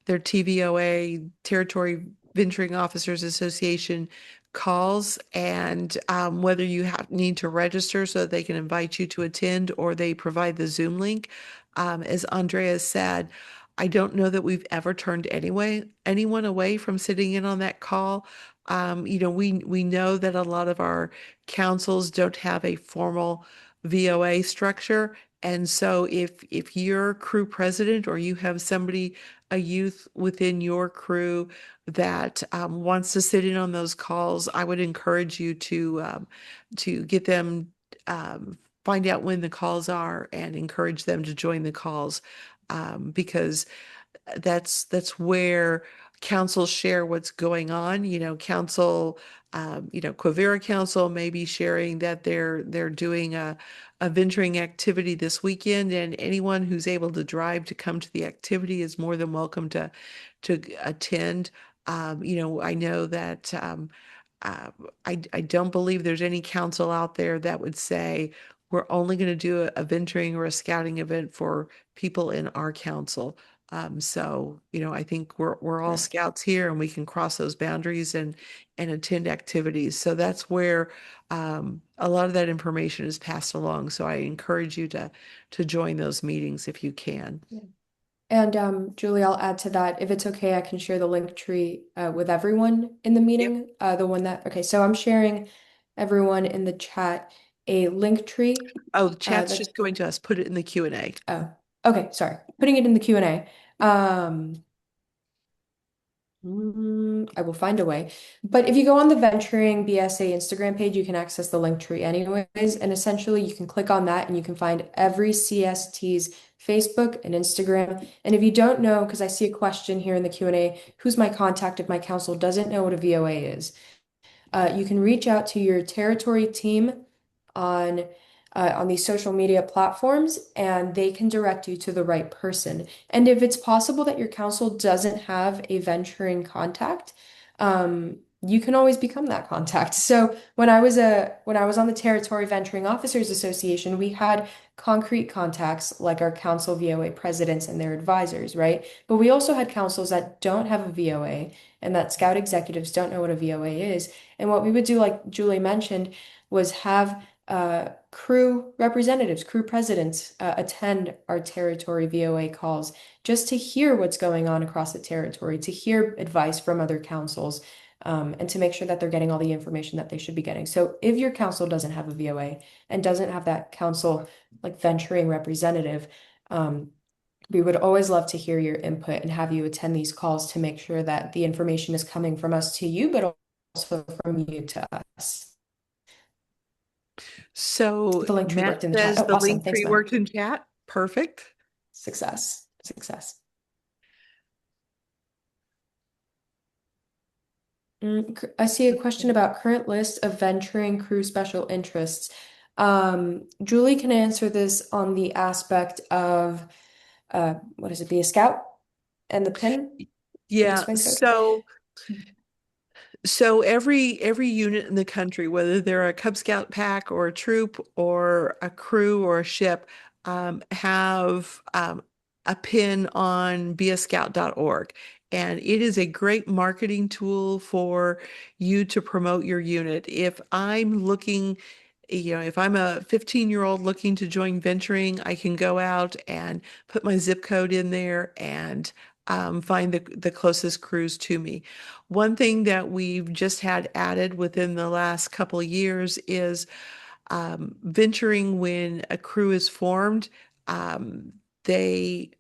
TVOA, Territory Venturing Officers Association calls, and whether you need to register so that they can invite you to attend or they provide the Zoom link. As Andrea said, I don't know that we've ever turned anyone away from sitting in on that call. We know that a lot of our councils don't have a formal VOA structure. And so if you're crew president or you have somebody, a youth within your crew that wants to sit in on those calls, I would encourage you to get them, find out when the calls are and encourage them to join the calls, because that's where councils share what's going on. Council, Quivira Council may be sharing that they're doing a venturing activity this weekend, and anyone who's able to drive to come to the activity is more than welcome to attend. I know that uh, I don't believe there's any council out there that would say we're only going to do a venturing or a scouting event for people in our council. So, I think we're all Right. scouts here and we can cross those boundaries and attend activities. So that's where a lot of that information is passed along. So I encourage you to join those meetings if you can. Yeah. And Julie, I'll add to that. If it's okay, I can share the link tree with everyone in the Yep. meeting. Okay, so I'm sharing everyone in the chat a link tree. Oh, the chat's That just going to us. Put it in the Q&A. Oh, okay, sorry. Putting it in the Q&A. I will find a way. But if you go on the Venturing BSA Instagram page, you can access the link tree anyways. And essentially, you can click on that and you can find every CST's Facebook and Instagram. And if you don't know, because I see a question here in the Q&A, who's my contact if my council doesn't know what a VOA is? You can reach out to your territory team on on these social media platforms, and they can direct you to the right person. And if it's possible that your council doesn't have a venturing contact, you can always become that contact. So when I was on the Territory Venturing Officers Association, we had concrete contacts like our council VOA presidents and their advisors, right? But we also had councils that don't have a VOA and that scout executives don't know what a VOA is. And what we would do, like Julie mentioned, was have crew representatives, crew presidents attend our territory VOA calls just to hear what's going on across the territory, to hear advice from other councils, and to make sure that they're getting all the information that they should be getting. So if your council doesn't have a VOA and doesn't have that council like venturing representative, we would always love to hear your input and have you attend these calls to make sure that the information is coming from us to you, but also from you to us. So The link tree Matt worked in the chat. says Oh, the awesome. link Thanks, tree Matt. worked in chat. Perfect. Success. Success. I see a question about current list of venturing crew special interests. Julie can answer this on the aspect of what is it, be a scout and the pin for the Yeah. swing coat? So every unit in the country, whether they're a Cub Scout pack or a troop or a crew or a ship, have a pin on beascout.org. And it is a great marketing tool for you to promote your unit. If I'm looking, if I'm a 15-year-old looking to join venturing, I can go out and put my zip code in there and find the closest crews to me. One thing that we've just had added within the last couple of years is venturing when a crew is formed. They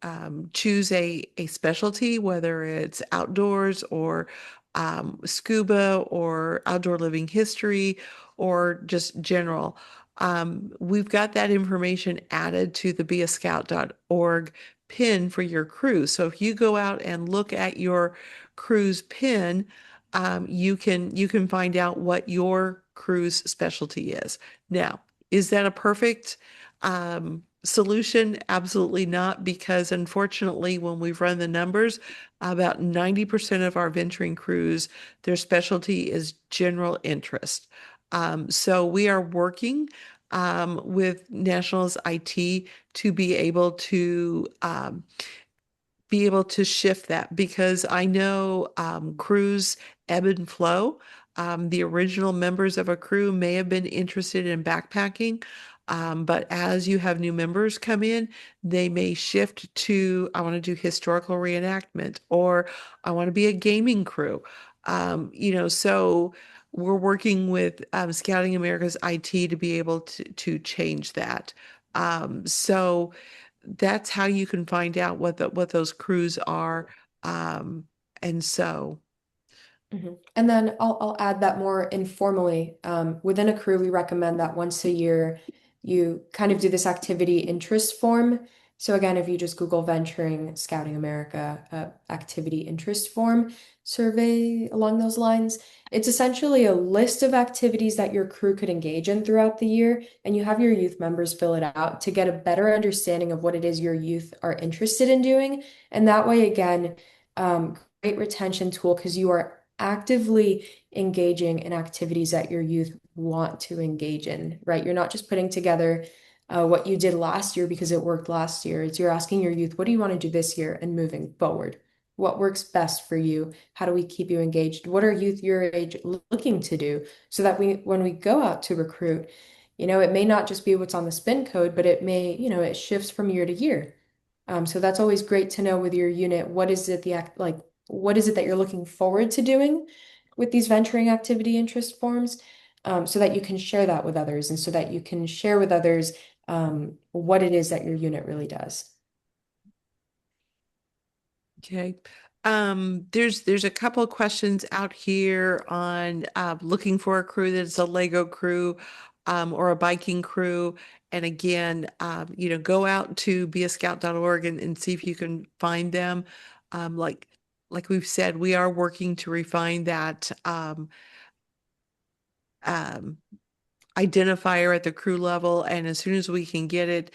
choose a specialty, whether it's outdoors or scuba or outdoor living history or just general. We've got that information added to the beascout.org pin for your crew. So if you go out and look at your crew's pin, you can find out what your crew's specialty is. Now, is that a perfect solution? Absolutely not, because unfortunately, when we've run the numbers, about 90% of our venturing crews, their specialty is general interest. So we are working with Nationals IT to be able to shift that, because I know crews ebb and flow. The original members of a crew may have been interested in backpacking, but as you have new members come in, they may shift to, I want to do historical reenactment, or I want to be a gaming crew. So we're working with Scouting America's IT to be able to change that. So that's how you can find out what those crews are. Um, and so, And then I'll add that more informally. Within a crew, we recommend that once a year you kind of do this activity interest form. So again, if you just Google Venturing Scouting America activity interest form survey along those lines, it's essentially a list of activities that your crew could engage in throughout the year, and you have your youth members fill it out to get a better understanding of what it is your youth are interested in doing. And that way, again, great retention tool because you are actively engaging in activities that your youth want to engage in, right? You're not just putting together what you did last year because it worked last year. It's you're asking your youth, what do you want to do this year and moving forward? What works best for you? How do we keep you engaged? What are youth your age looking to do so that when we go out to recruit, it may not just be what's on the spin code, but it may, it shifts from year to year. So that's always great to know with your unit. What is it what is it that you're looking forward to doing with these venturing activity interest forms, so that you can share that with others and so that you can share with others what it is that your unit really does. okay. There's a couple of questions out here on looking for a crew that's a Lego crew, or a biking crew. And again, go out to beascout.org and see if you can find them. Like we've said, we are working to refine that um, identifier at the crew level, and as soon as we can get it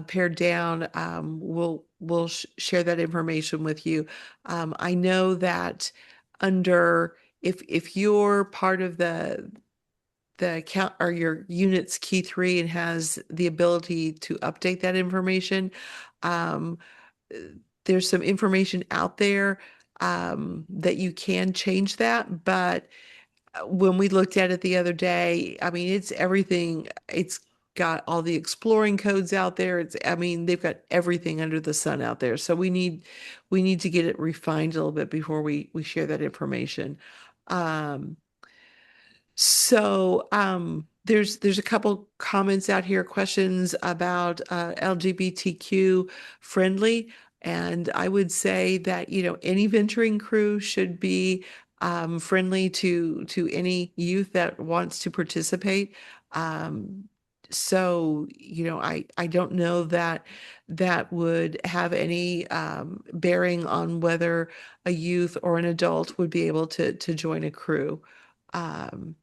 pared down, we'll share that information with you. I know that under if you're part of the account or your unit's key three and has the ability to update that information, um, uh, there's some information out there that you can change that, but when we looked at it the other day, I mean, it's everything. It's got all the exploring codes out there. I mean, they've got everything under the sun out there. So we need to get it refined a little bit before we share that information. Um, there's a couple comments out here, questions about LGBTQ friendly. And I would say that, any venturing crew should be friendly to any youth that wants to participate. I don't know that that would have any bearing on whether a youth or an adult would be able to join a crew. Um,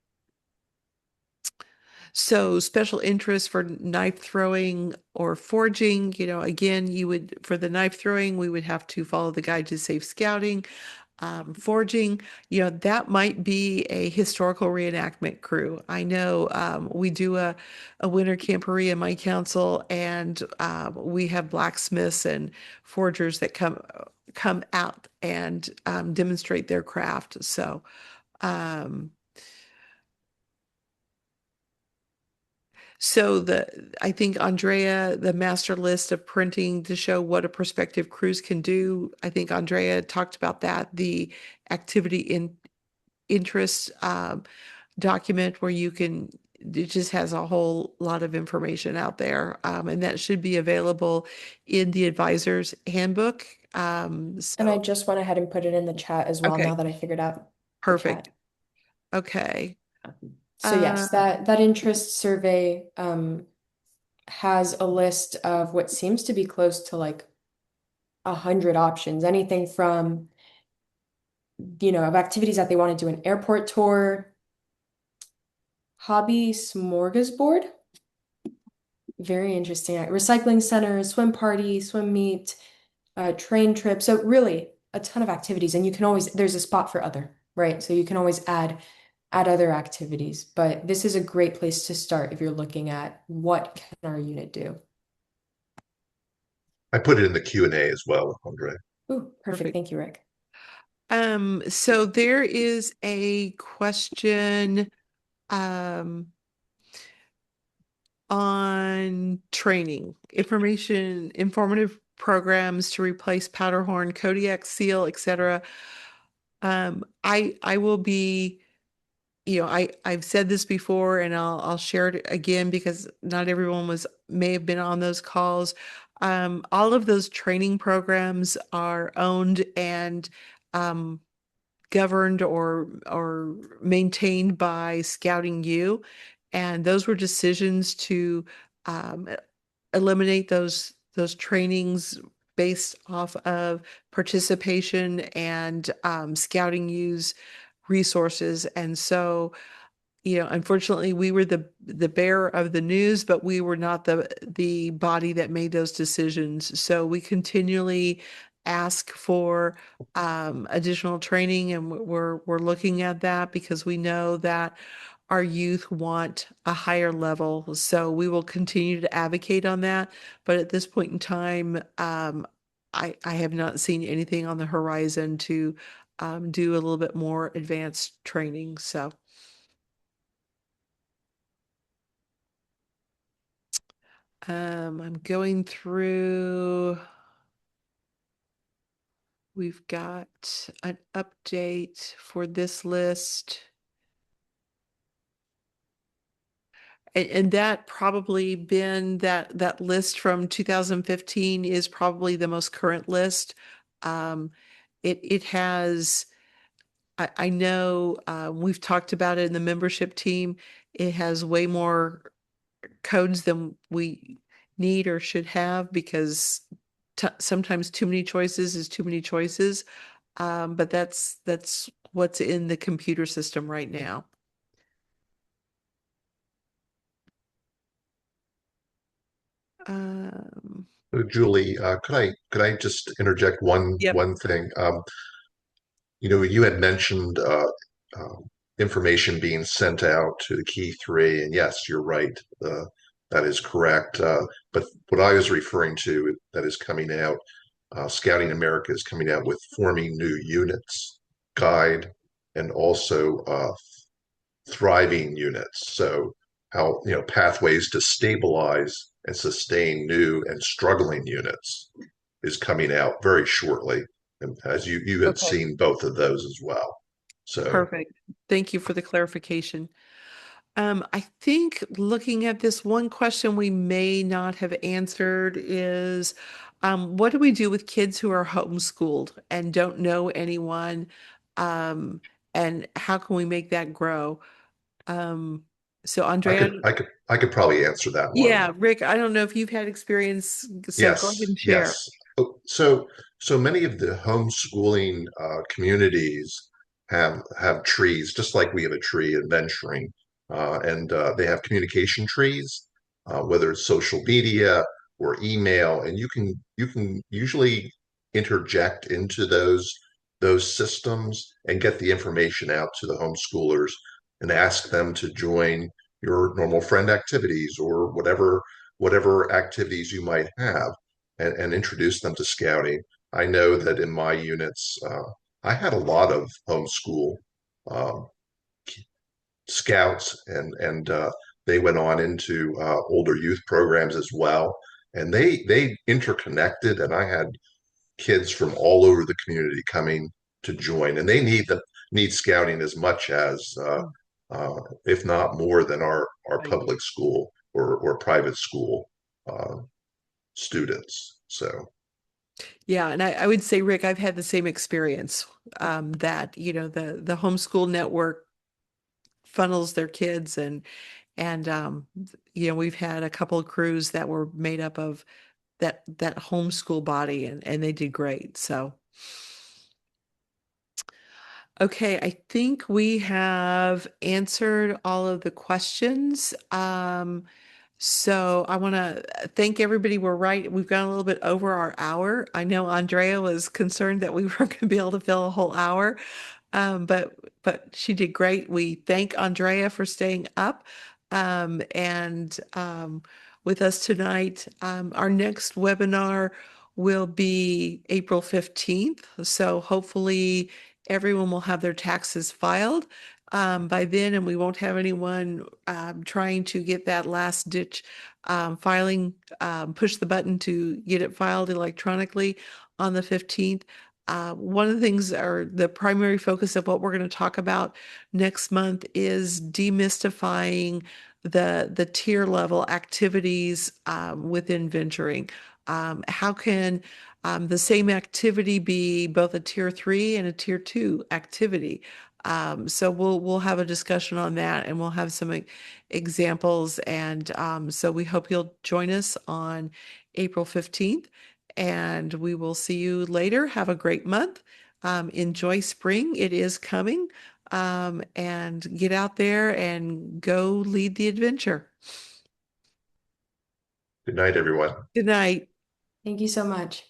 so special interest for knife throwing or forging, again, for the knife throwing, we would have to follow the guide to safe scouting. Forging, that might be a historical reenactment crew. I know we do a winter camporee in my council, and we have blacksmiths and forgers that come out and demonstrate their craft. Um, I think Andrea, the master list of printing to show what a prospective cruise can do. I think Andrea talked about that, the activity in interest document where it just has a whole lot of information out there. And that should be available in the advisor's handbook. And I just went ahead and put it in the chat as well Okay, now that I figured out the perfect. chat. Okay. So yes, that interest survey has a list of what seems to be close to like 100 options, anything from of activities that they want to do: an airport tour, hobby smorgasbord, very interesting, recycling center, swim party, swim meet, train trip. So really a ton of activities, and you can always there's a spot for other, right? So you can always add at other activities. But this is a great place to start if you're looking at what can our unit do. I put it in the Q&A as well, Andre. Ooh, perfect. Perfect. Thank you, Rick. So there is a question um on training, informative programs to replace Powderhorn, Kodiak Seal, etc. I will be, I've said this before and I'll share it again because not everyone may have been on those calls. All of those training programs are owned and um, governed or maintained by Scouting U, and those were decisions to um, eliminate those trainings based off of participation and Scouting U's resources. And so, unfortunately, we were the bearer of the news, but we were not the body that made those decisions. So we continually ask for additional training, and we're looking at that because we know that our youth want a higher level. So we will continue to advocate on that. But at this point in time, I have not seen anything on the horizon to do a little bit more advanced training. So. I'm going through. We've got an update for this list. And that probably been that list from 2015 is probably the most current list. Um, it has, I know we've talked about it in the membership team. It has way more codes than we need or should have because sometimes too many choices is too many choices. But that's what's in the computer system right now. Um, Julie, could I just interject one yep. one thing? You had mentioned information being sent out to the key three, and yes, you're right. That is correct. But what I was referring to that is coming out, Scouting America is coming out with forming new units guide and also thriving units. So how, pathways to stabilize and sustain new and struggling units is coming out very shortly. And as you had Okay. seen both of those as well. So Perfect. Thank you for the clarification. I think looking at this, one question we may not have answered is, what do we do with kids who are homeschooled and don't know anyone? Um, and how can we make that grow? Um, so I Andrea, could I could I could probably answer that one. yeah, Rick, I don't know if you've had experience, so go ahead Yes, and share. yes. So many of the homeschooling communities have trees, just like we have a tree in venturing, and they have communication trees, whether it's social media or email, and you can usually interject into those systems and get the information out to the homeschoolers and ask them to join your normal friend activities or whatever activities you might have and introduce them to scouting. I know that in my units, I had a lot of homeschool um, scouts, and they went on into older youth programs as well, and they interconnected, and I had kids from all over the community coming to join, and they need scouting as much as, Mm, if not more than our right. public school or private school uh, students. So Yeah, and I would say, Rick, I've had the same experience, that, the homeschool network funnels their kids and we've had a couple of crews that were made up of that homeschool body and they did great. So, okay, I think we have answered all of the questions. So I want to thank everybody. We're right. We've gone a little bit over our hour. I know Andrea was concerned that we weren't going to be able to fill a whole hour. But she did great. We thank Andrea for staying up and with us tonight. Our next webinar will be April 15th. So hopefully everyone will have their taxes filed by then, and we won't have anyone trying to get that last ditch filing, push the button to get it filed electronically on the 15th. One of the things, or the primary focus of what we're going to talk about next month, is demystifying the tier level activities within venturing. How can the same activity be both a tier 3 and a tier 2 activity? So we'll have a discussion on that, and we'll have some examples. And so we hope you'll join us on April 15th, and we will see you later. Have a great month. Enjoy spring. It is coming. And get out there and go lead the adventure. Good night, everyone. Good night. Thank you so much.